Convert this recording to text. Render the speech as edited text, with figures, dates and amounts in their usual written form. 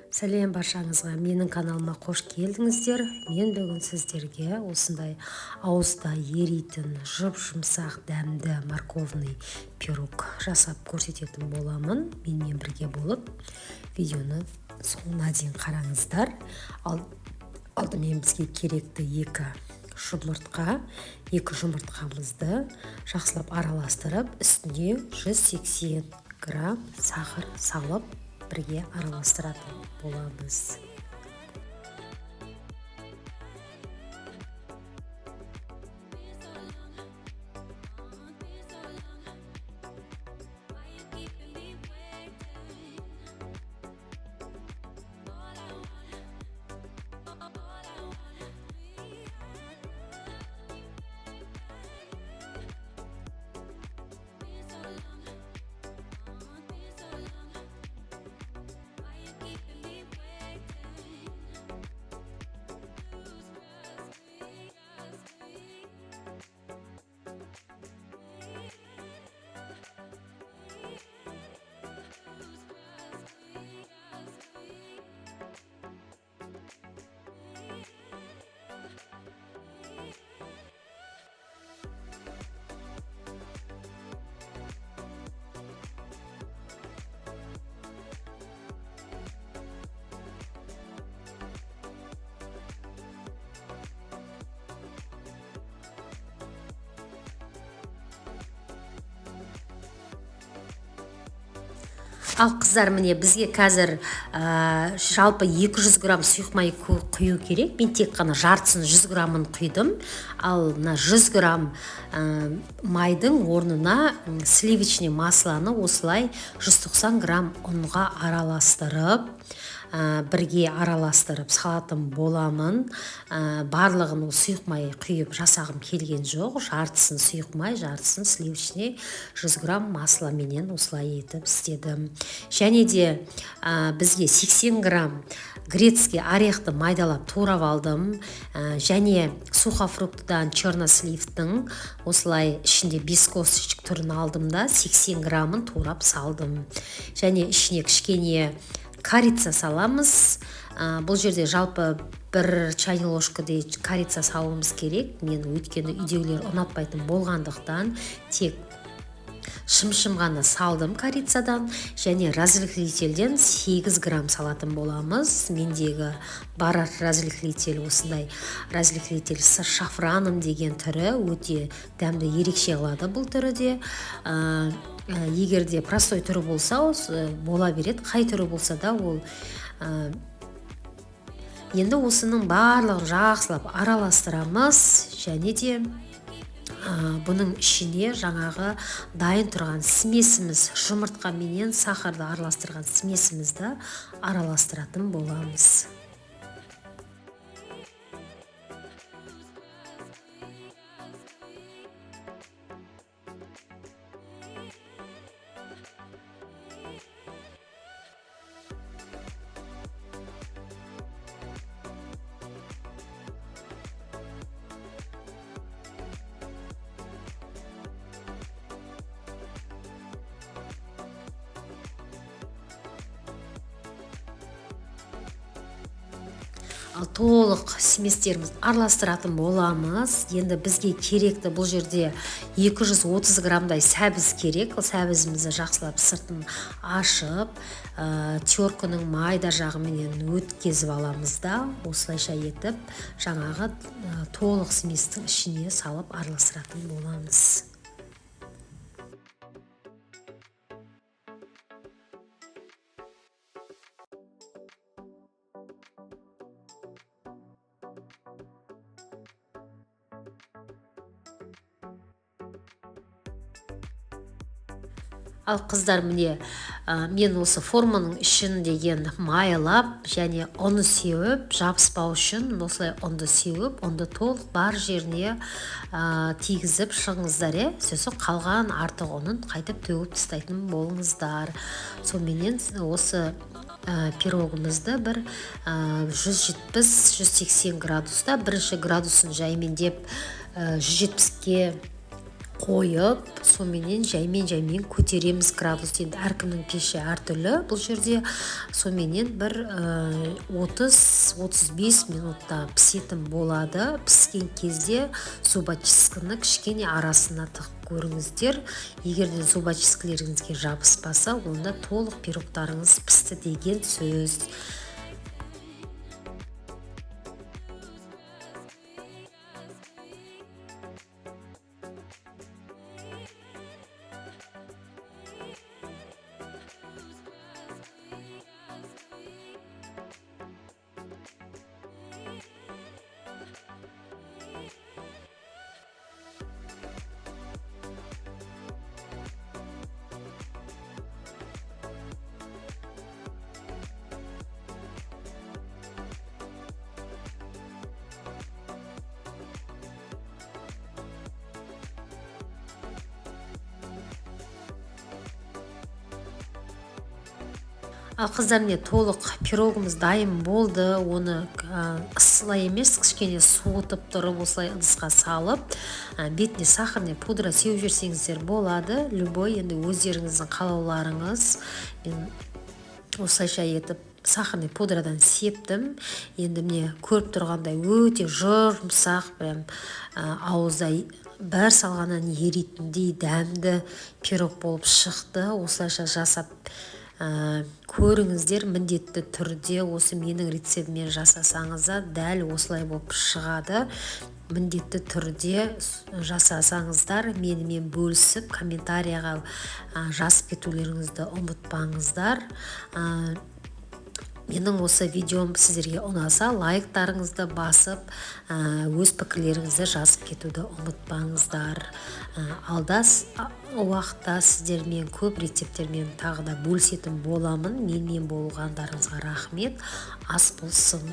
Сәлем баршаңызға, менің каналыма қош келдіңіздер. Мен бүгін сіздерге осындай ауызда еритін жұп-жұмсақ дәмді морковный пирог жасап көрсететін боламын. Менімен бірге болып видеоны соңына дейін қараңыздар. Алдымен бізге керекті екі жұмыртқамызды жақсылап араластырып, үстіне 180 грамм сахар салып бірге араластыратын боламыз. Ал қыздар, міне бізге қазір жалпы 200 грамм сұйық май құю керек. Мен тек қана жартысын 100 граммын құйдым. Ал 100 грамм майдың орнына сливочный масланы осылай 190 грамм ұнға араластырып, бірге араластырып салатын боламын. Барлығын сұйық май құйып жасағым келген жоқ. Жартысын сұйық май, жартысын сливочный 100 грамм масламенен осылай етіп істедім. Және де бізге 80 грамм грецкий орехты майдалап турап алдым. Және сухофруктыдан черносливтің осылай ішінде бес косточек түрін алдым да 80 граммын турап салдым. Және ішіне кішкене корица саламыз. Бұл жерде жалпы 1 чайный ложкадай корица салуымыз керек. Мен өйткені үйдегілер ұнатпайтын болғандықтан тек шым ғана салдым корицадан. Және разрыхлительден 8 грамм салатын боламыз. Мендегі бар разрыхлитель осындай разрыхлитель с шафраном деген түрі өте дәмді ерекше қылады бұл түрі де. Егер де простой түрі болса, бола береді. Қай түрі болса да ол енді осының барлығын жақсылап араластырамыз. Және де бұның ішіне жаңағы дайын тұрған смесіміз, жұмыртқа менен сахарды араластырған смесімізді араластыратын боламыз. Ал толық сместеріміз араластыратын боламыз. Енді бізге керекті бұл жерде 230 граммдай сәбіз керек. Сәбізімізді жақсылап сыртын ашып, терканың майда жағыменен өткезіп аламыз да, осылайша етіп жаңағы толық сместің ішіне салып араластыратын боламыз. Ал қыздар, міне мен осы форманың ішін деген майлап және ұны сеуіп, жабыспау үшін осылай ұнды сеуіп, ұнды толық бар жеріне тигізіп шығыңыздар. Сосын қалған артық ұнын қайтып төгіп тастайтын болыңыздар. Сонымен осы пирогымызды бір 170-180 градуста, бірінші градусын жаймендеп 170-ке қойып, сонымен жаймен көтереміз градус. Енді әркімнің пеші әртүрлі бұл жерде. Сонымен бір 30-35 минутта пісетін болады. Піскен кезде зубочистканы кішкене арасына тығып көріңіздер. Егерде зубочисткілеріңізге жабыспаса, онда толық пирогтарыңыз пісті деген сөз. Ал қыздар, міне толық пирогымыз дайын болды. Оны ысылай емес, кішкене суытып тұрып, осылай ыдысқа салып, бетіне сахарный пудра сеуіп жіберсеңіздер болады. Любой, енді өздеріңіздің қалауларыңыз. Мен осылайша етіп сахарный пудрадан септім. Енді міне көріп тұрғандай өте жұмсақ, прям ауызда бір салғаннан еритіндей дәмді пирог болып шықты. Осылайша жасап көріңіздер, міндетті түрде осы менің рецептіммен жасасаңыз дәл осылай болып шығады. Міндетті түрде жасасаңыздар, менімен бөлісіп комментарияға жазып кетулеріңізді ұмытпаңыздар. Менің осы видеом сіздерге ұнаса, лайктарыңызды басып, өз пікірлеріңізді жазып кетуді ұмытпаңыздар. Алда уақытта сіздермен көп рецепттермен тағы да бөлісетін боламын. Менімен болғандарыңызға рахмет. Ас болсын.